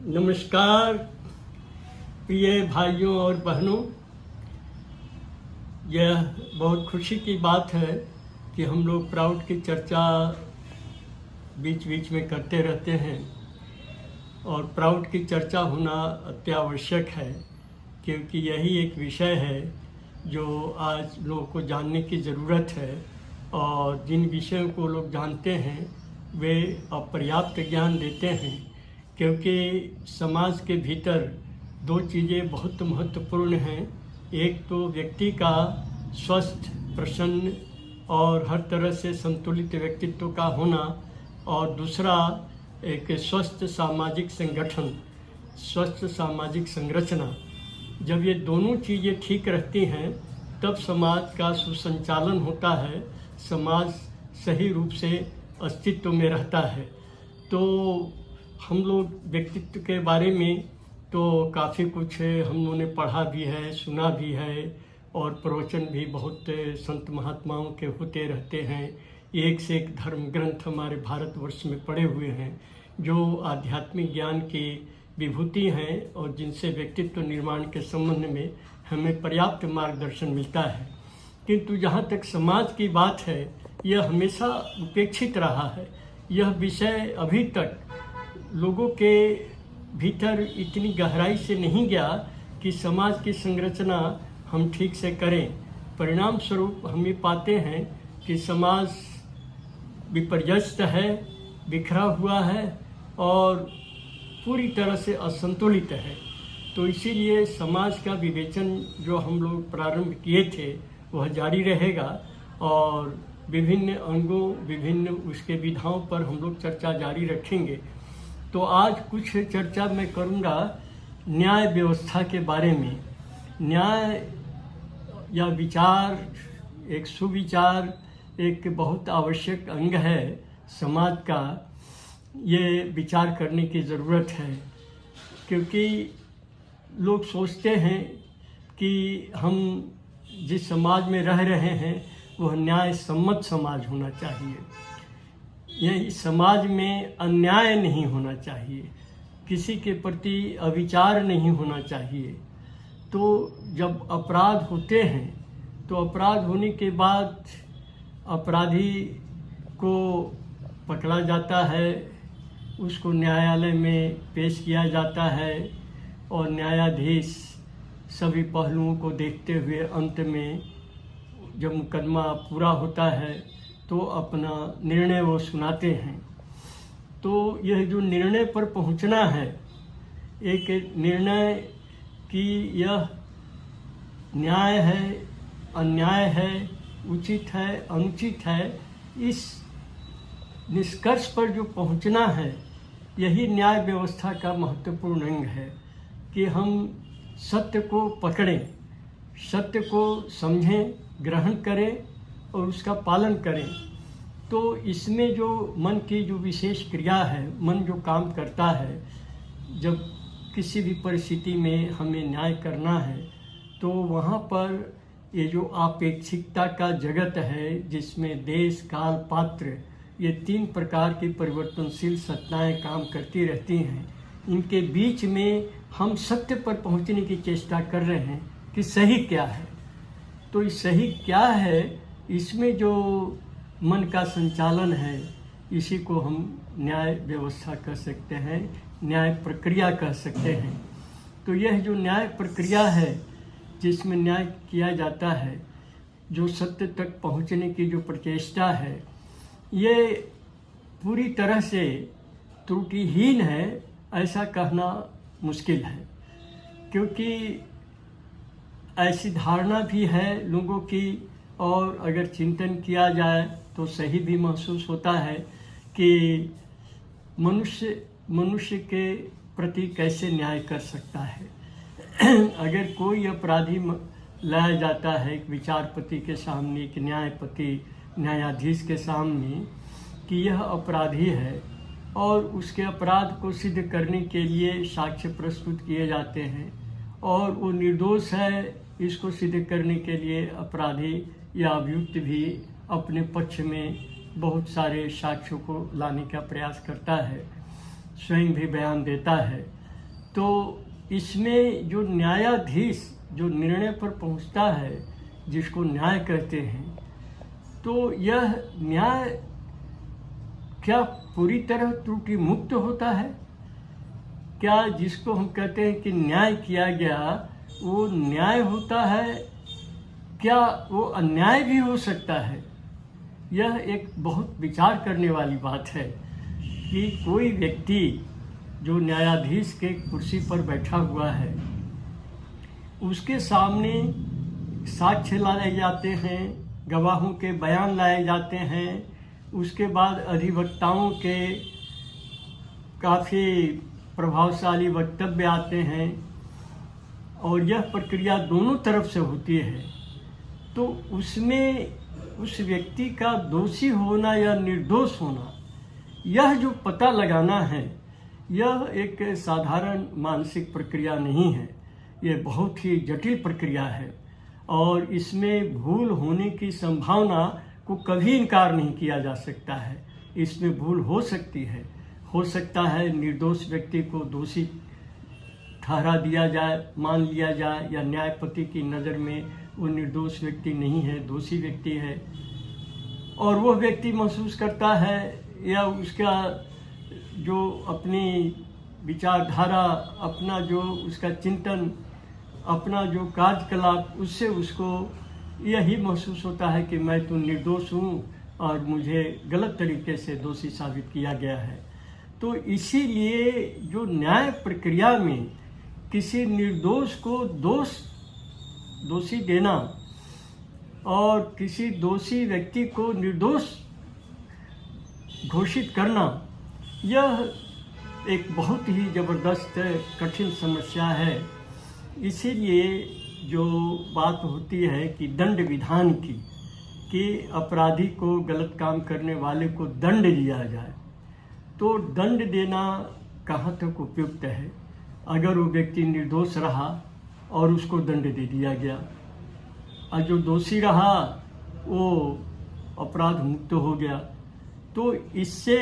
नमस्कार प्रिय भाइयों और बहनों। यह बहुत खुशी की बात है कि हम लोग प्राउड की चर्चा बीच बीच में करते रहते हैं और प्राउड की चर्चा होना अत्यावश्यक है, क्योंकि यही एक विषय है जो आज लोगों को जानने की ज़रूरत है। और जिन विषयों को लोग जानते हैं वे अपर्याप्त ज्ञान देते हैं, क्योंकि समाज के भीतर दो चीज़ें बहुत महत्वपूर्ण हैं। एक तो व्यक्ति का स्वस्थ, प्रसन्न और हर तरह से संतुलित व्यक्तित्व का होना, और दूसरा एक स्वस्थ सामाजिक संगठन, स्वस्थ सामाजिक संरचना। जब ये दोनों चीज़ें ठीक रहती हैं तब समाज का सुसंचालन होता है, समाज सही रूप से अस्तित्व में रहता है। तो हम लोग व्यक्तित्व के बारे में तो काफ़ी कुछ हम लोगों ने पढ़ा भी है, सुना भी है, और प्रवचन भी बहुत संत महात्माओं के होते रहते हैं। एक से एक धर्म ग्रंथ हमारे भारतवर्ष में पड़े हुए हैं जो आध्यात्मिक ज्ञान की विभूति हैं और जिनसे व्यक्तित्व निर्माण के संबंध में हमें पर्याप्त मार्गदर्शन मिलता है। किंतु जहाँ तक समाज की बात है, यह हमेशा उपेक्षित रहा है। यह विषय अभी तक लोगों के भीतर इतनी गहराई से नहीं गया कि समाज की संरचना हम ठीक से करें। परिणाम स्वरूप हम ये पाते हैं कि समाज विपर्यस्त है, बिखरा हुआ है और पूरी तरह से असंतुलित है। तो इसीलिए समाज का विवेचन जो हम लोग प्रारंभ किए थे वह जारी रहेगा, और विभिन्न अंगों, विभिन्न उसके विधाओं पर हम लोग चर्चा जारी रखेंगे। तो आज कुछ चर्चा मैं करूंगा न्याय व्यवस्था के बारे में। न्याय या विचार, एक सुविचार एक बहुत आवश्यक अंग है समाज का। ये विचार करने की ज़रूरत है, क्योंकि लोग सोचते हैं कि हम जिस समाज में रह रहे हैं वह न्याय सम्मत समाज होना चाहिए। यह समाज में अन्याय नहीं होना चाहिए, किसी के प्रति अविचार नहीं होना चाहिए। तो जब अपराध होते हैं तो अपराध होने के बाद अपराधी को पकड़ा जाता है, उसको न्यायालय में पेश किया जाता है, और न्यायाधीश सभी पहलुओं को देखते हुए अंत में जब मुकदमा पूरा होता है तो अपना निर्णय वो सुनाते हैं। तो यह जो निर्णय पर पहुंचना है, एक निर्णय कि यह न्याय है, अन्याय है, उचित है, अनुचित है, इस निष्कर्ष पर जो पहुंचना है, यही न्याय व्यवस्था का महत्वपूर्ण अंग है कि हम सत्य को पकड़ें, सत्य को समझें, ग्रहण करें और उसका पालन करें। तो इसमें जो मन की जो विशेष क्रिया है, मन जो काम करता है, जब किसी भी परिस्थिति में हमें न्याय करना है तो वहाँ पर ये जो आपेक्षिकता का जगत है, जिसमें देश, काल, पात्र, ये तीन प्रकार की परिवर्तनशील सत्ताएं काम करती रहती हैं, इनके बीच में हम सत्य पर पहुँचने की चेष्टा कर रहे हैं कि सही क्या है। तो इस सही क्या है, इसमें जो मन का संचालन है, इसी को हम न्याय व्यवस्था कह सकते हैं, न्याय प्रक्रिया कह सकते हैं। तो यह जो न्याय प्रक्रिया है जिसमें न्याय किया जाता है, जो सत्य तक पहुंचने की जो प्रचेष्टा है, ये पूरी तरह से त्रुटिहीन है ऐसा कहना मुश्किल है, क्योंकि ऐसी धारणा भी है लोगों की, और अगर चिंतन किया जाए तो सही भी महसूस होता है कि मनुष्य के प्रति कैसे न्याय कर सकता है। अगर कोई अपराधी लाया जाता है एक विचारपति के सामने, एक न्यायपति, न्यायाधीश के सामने कि यह अपराधी है, और उसके अपराध को सिद्ध करने के लिए साक्ष्य प्रस्तुत किए जाते हैं, और वो निर्दोष है, इसको सिद्ध करने के लिए अपराधी या अभियुक्त भी अपने पक्ष में बहुत सारे साक्ष्यों को लाने का प्रयास करता है, स्वयं भी बयान देता है। तो इसमें जो न्यायाधीश जो निर्णय पर पहुंचता है, जिसको न्याय कहते हैं, तो यह न्याय क्या पूरी तरह त्रुटि मुक्त होता है? क्या जिसको हम कहते हैं कि न्याय किया गया वो न्याय होता है? क्या वो अन्याय भी हो सकता है? यह एक बहुत विचार करने वाली बात है कि कोई व्यक्ति जो न्यायाधीश के कुर्सी पर बैठा हुआ है, उसके सामने साक्ष्य लाए जाते हैं, गवाहों के बयान लाए जाते हैं, उसके बाद अधिवक्ताओं के काफ़ी प्रभावशाली वक्तव्य आते हैं, और यह प्रक्रिया दोनों तरफ से होती है। तो उसमें उस व्यक्ति का दोषी होना या निर्दोष होना, यह जो पता लगाना है, यह एक साधारण मानसिक प्रक्रिया नहीं है। यह बहुत ही जटिल प्रक्रिया है और इसमें भूल होने की संभावना को कभी इनकार नहीं किया जा सकता है। इसमें भूल हो सकती है, हो सकता है निर्दोष व्यक्ति को दोषी ठहरा दिया जाए, मान लिया जाए, या न्यायपति की नज़र में वो निर्दोष व्यक्ति नहीं है, दोषी व्यक्ति है, और वह व्यक्ति महसूस करता है या उसका जो अपनी विचारधारा, अपना जो उसका चिंतन, अपना जो कार्यकलाप, उससे उसको यही महसूस होता है कि मैं तो निर्दोष हूँ और मुझे गलत तरीके से दोषी साबित किया गया है। तो इसीलिए जो न्याय प्रक्रिया में किसी निर्दोष को दोषी देना और किसी दोषी व्यक्ति को निर्दोष घोषित करना, यह एक बहुत ही ज़बरदस्त कठिन समस्या है। इसीलिए जो बात होती है कि दंड विधान की, कि अपराधी को, गलत काम करने वाले को दंड दिया जाए, तो दंड देना कहाँ तक उपयुक्त है? अगर वो व्यक्ति निर्दोष रहा और उसको दंड दे दिया गया, और जो दोषी रहा वो अपराध मुक्त हो गया, तो इससे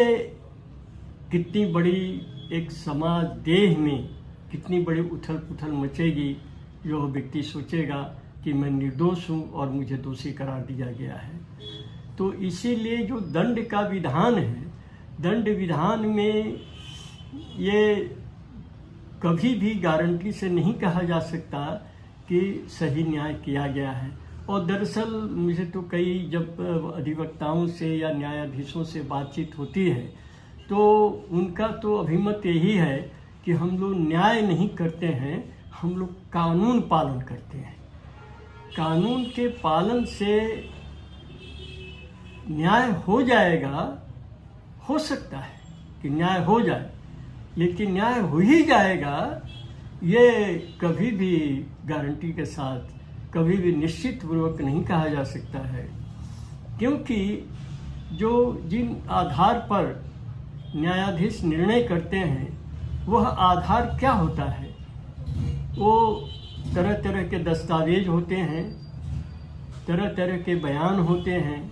कितनी बड़ी एक समाज देह में कितनी बड़ी उथल पुथल मचेगी। जो व्यक्ति सोचेगा कि मैं निर्दोष हूँ और मुझे दोषी करार दिया गया है। तो इसीलिए जो दंड का विधान है, दंड विधान में ये कभी भी गारंटी से नहीं कहा जा सकता कि सही न्याय किया गया है। और दरअसल मुझे तो कई जब अधिवक्ताओं से या न्यायाधीशों से बातचीत होती है तो उनका तो अभिमत यही है कि हम लोग न्याय नहीं करते हैं, हम लोग कानून पालन करते हैं। कानून के पालन से न्याय हो जाएगा, हो सकता है कि न्याय हो जाए, लेकिन न्याय हो ही जाएगा ये कभी भी गारंटी के साथ, कभी भी निश्चित पूर्वक नहीं कहा जा सकता है। क्योंकि जो जिन आधार पर न्यायाधीश निर्णय करते हैं, वह आधार क्या होता है? वो तरह तरह के दस्तावेज होते हैं, तरह तरह के बयान होते हैं,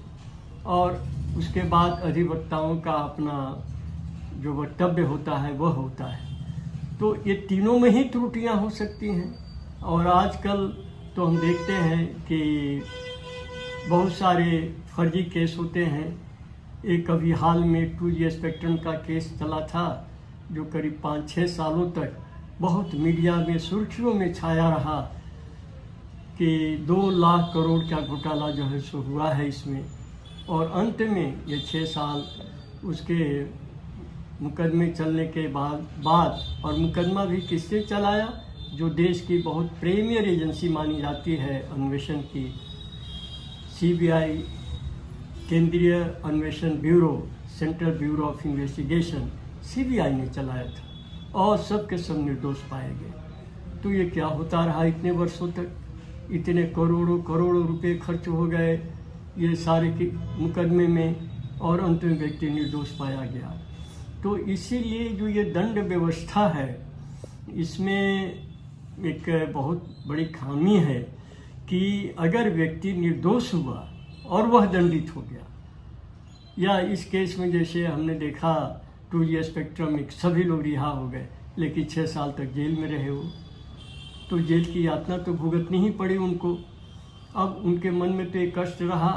और उसके बाद अधिवक्ताओं का अपना जो वक्तव्य होता है वह होता है। तो ये तीनों में ही त्रुटियां हो सकती हैं। और आजकल तो हम देखते हैं कि बहुत सारे फर्जी केस होते हैं। एक अभी हाल में 2G स्पेक्ट्रम का केस चला था, जो करीब 5-6 सालों तक बहुत मीडिया में सुर्खियों में छाया रहा कि 2 लाख करोड़ का घोटाला जो है सो हुआ है इसमें। और अंत में ये 6 साल उसके मुकदमे चलने के बाद और मुकदमा भी किसने चलाया? जो देश की बहुत प्रीमियर एजेंसी मानी जाती है अन्वेषण की, CBI, केंद्रीय अन्वेषण bureau, central bureau of investigation, CBI ने चलाया था, और सब के सब निर्दोष पाए गए। तो ये क्या होता रहा इतने वर्षों तक? इतने करोड़ों करोड़ों रुपए खर्च हो गए ये सारे के मुकदमे में, और अंत में व्यक्ति निर्दोष पाया गया। तो इसीलिए जो ये दंड व्यवस्था है, इसमें एक बहुत बड़ी खामी है कि अगर व्यक्ति निर्दोष हुआ और वह दंडित हो गया, या इस केस में जैसे हमने देखा 2G स्पेक्ट्रम में सभी लोग रिहा हो गए, लेकिन 6 साल तक जेल में रहे वो। तो जेल की यातना तो भुगतनी ही पड़ी उनको। अब उनके मन में तो एक कष्ट रहा,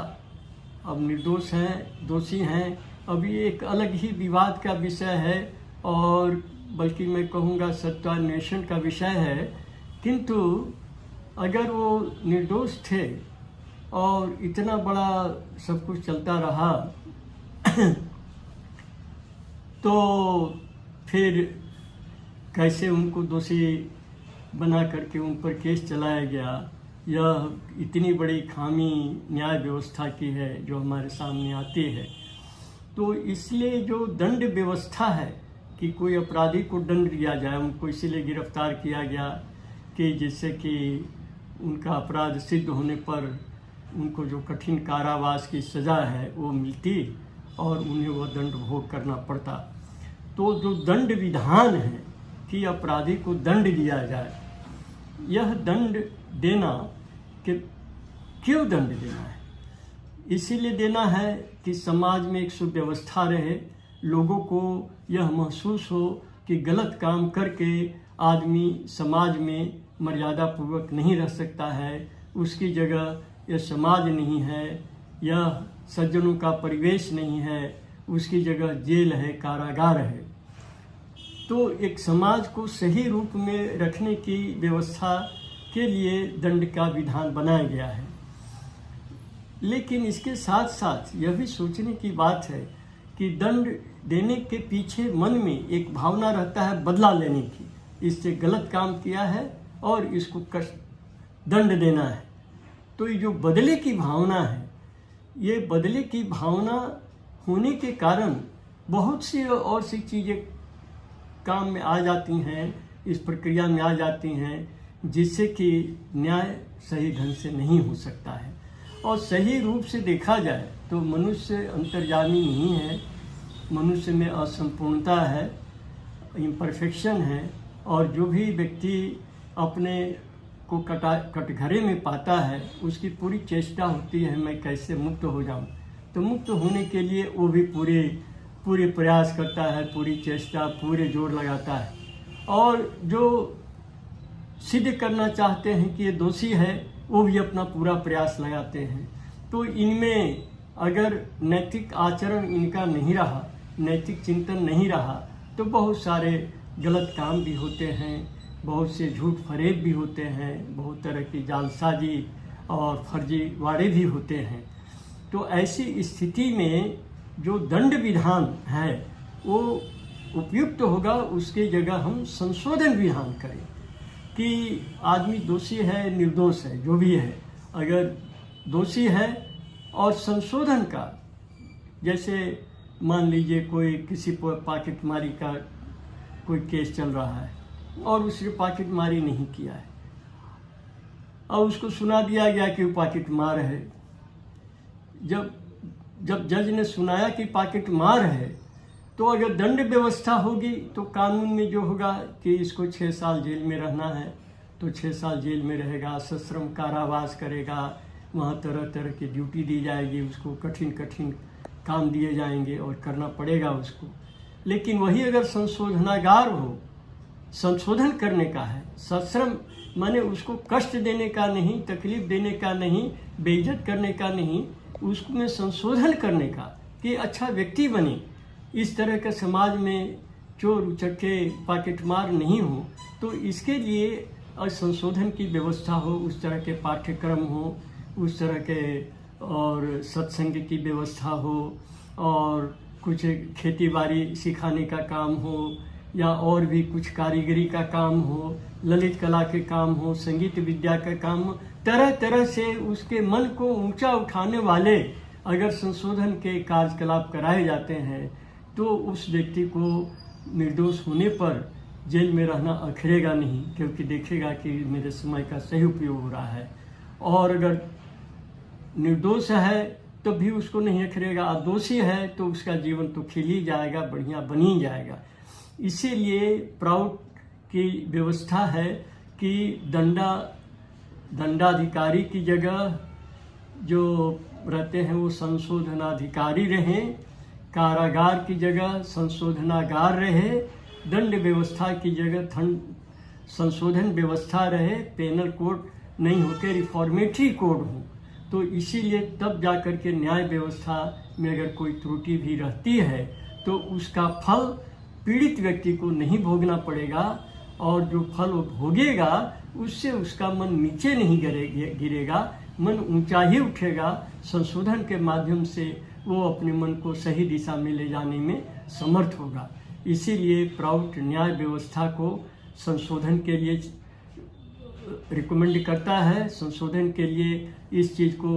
अब निर्दोष हैं, दोषी हैं, अब ये एक अलग ही विवाद का विषय है, और बल्कि मैं कहूँगा सत्यान्वेषण का विषय है। किंतु अगर वो निर्दोष थे और इतना बड़ा सब कुछ चलता रहा तो फिर कैसे उनको दोषी बना करके उन पर केस चलाया गया? यह इतनी बड़ी खामी न्याय व्यवस्था की है जो हमारे सामने आती है। तो इसलिए जो दंड व्यवस्था है कि कोई अपराधी को दंड दिया जाए, उनको इसीलिए गिरफ्तार किया गया कि जिससे कि उनका अपराध सिद्ध होने पर उनको जो कठिन कारावास की सज़ा है वो मिलती और उन्हें वह दंड भोग करना पड़ता। तो जो दंड विधान है कि अपराधी को दंड दिया जाए, यह दंड देना कि क्यों दंड देना है? इसीलिए देना है कि समाज में एक सुव्यवस्था रहे, लोगों को यह महसूस हो कि गलत काम करके आदमी समाज में मर्यादा पूर्वक नहीं रह सकता है, उसकी जगह यह समाज नहीं है, यह सज्जनों का परिवेश नहीं है, उसकी जगह जेल है, कारागार है। तो एक समाज को सही रूप में रखने की व्यवस्था के लिए दंड का विधान बनाया गया है। लेकिन इसके साथ साथ यह भी सोचने की बात है कि दंड देने के पीछे मन में एक भावना रहता है बदला लेने की, इससे गलत काम किया है और इसको कष्ट दंड देना है। तो ये जो बदले की भावना है, ये बदले की भावना होने के कारण बहुत सी और सी चीज़ें काम में आ जाती हैं, इस प्रक्रिया में आ जाती हैं, जिससे कि न्याय सही ढंग से नहीं हो सकता है। और सही रूप से देखा जाए तो मनुष्य अंतर्यामी नहीं है, मनुष्य में असंपूर्णता है, इम्परफेक्शन है, और जो भी व्यक्ति अपने को कटघरे में पाता है उसकी पूरी चेष्टा होती है मैं कैसे मुक्त हो जाऊं। तो मुक्त होने के लिए वो भी पूरे प्रयास करता है, पूरी चेष्टा, पूरे जोर लगाता है। और जो सिद्ध करना चाहते हैं कि ये दोषी है, वो भी अपना पूरा प्रयास लगाते हैं। तो इनमें अगर नैतिक आचरण इनका नहीं रहा, नैतिक चिंतन नहीं रहा, तो बहुत सारे गलत काम भी होते हैं, बहुत से झूठ फरेब भी होते हैं, बहुत तरह की जालसाजी और फर्जीवाड़े भी होते हैं। तो ऐसी स्थिति में जो दंड विधान है वो उपयुक्त होगा, उसके जगह हम संशोधन विधान करें कि आदमी दोषी है, निर्दोष है, जो भी है, अगर दोषी है और संशोधन का, जैसे मान लीजिए कोई किसी पर पॉकेटमारी का कोई केस चल रहा है और उसने पॉकेटमारी नहीं किया है और उसको सुना दिया गया कि वो पॉकेटमार है। जब जज ने सुनाया कि पॉकेटमार है, तो अगर दंड व्यवस्था होगी तो कानून में जो होगा कि इसको 6 साल जेल में रहना है, तो 6 साल जेल में रहेगा, सश्रम कारावास करेगा, वहाँ तरह तरह की ड्यूटी दी जाएगी, उसको कठिन कठिन काम दिए जाएंगे और करना पड़ेगा उसको। लेकिन वही अगर संशोधनागार हो, संशोधन करने का है, सश्रम माने उसको कष्ट देने का नहीं, तकलीफ देने का नहीं, बेइज्जत करने का नहीं, उसमें संशोधन करने का कि अच्छा व्यक्ति बने, इस तरह के समाज में चोर उचक्के पॉकेटमार नहीं हो, तो इसके लिए संशोधन की व्यवस्था हो, उस तरह के पाठ्यक्रम हो, उस तरह के और सत्संग की व्यवस्था हो, और कुछ खेती बाड़ी सिखाने का काम हो, या और भी कुछ कारीगरी का काम हो, ललित कला के काम हो, संगीत विद्या का काम हो, तरह तरह से उसके मन को ऊंचा उठाने वाले अगर संशोधन के कार्यकलाप कराए जाते हैं, तो उस व्यक्ति को निर्दोष होने पर जेल में रहना अखरेगा नहीं, क्योंकि देखेगा कि मेरे समय का सही उपयोग हो रहा है। और अगर निर्दोष है तो भी उसको नहीं अखरेगा, दोषी है तो उसका जीवन तो खिल ही जाएगा, बढ़िया बन ही जाएगा। इसीलिए प्राउड की व्यवस्था है कि दंडाधिकारी की जगह जो रहते हैं वो संशोधनाधिकारी रहें, कारागार की जगह संशोधनागार रहे, दंड व्यवस्था की जगह संशोधन व्यवस्था रहे, पेनल कोड नहीं होकर रिफॉर्मेटरी कोड हो। तो इसीलिए तब जाकर के न्याय व्यवस्था में अगर कोई त्रुटि भी रहती है तो उसका फल पीड़ित व्यक्ति को नहीं भोगना पड़ेगा, और जो फल वो भोगेगा उससे उसका मन नीचे नहीं गिरेगा, मन ऊंचा ही उठेगा। संशोधन के माध्यम से वो अपने मन को सही दिशा में ले जाने में समर्थ होगा। इसीलिए प्राउड न्याय व्यवस्था को संशोधन के लिए रिकमेंड करता है, संशोधन के लिए इस चीज़ को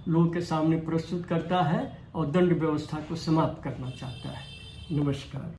लोगों के सामने प्रस्तुत करता है और दंड व्यवस्था को समाप्त करना चाहता है। नमस्कार।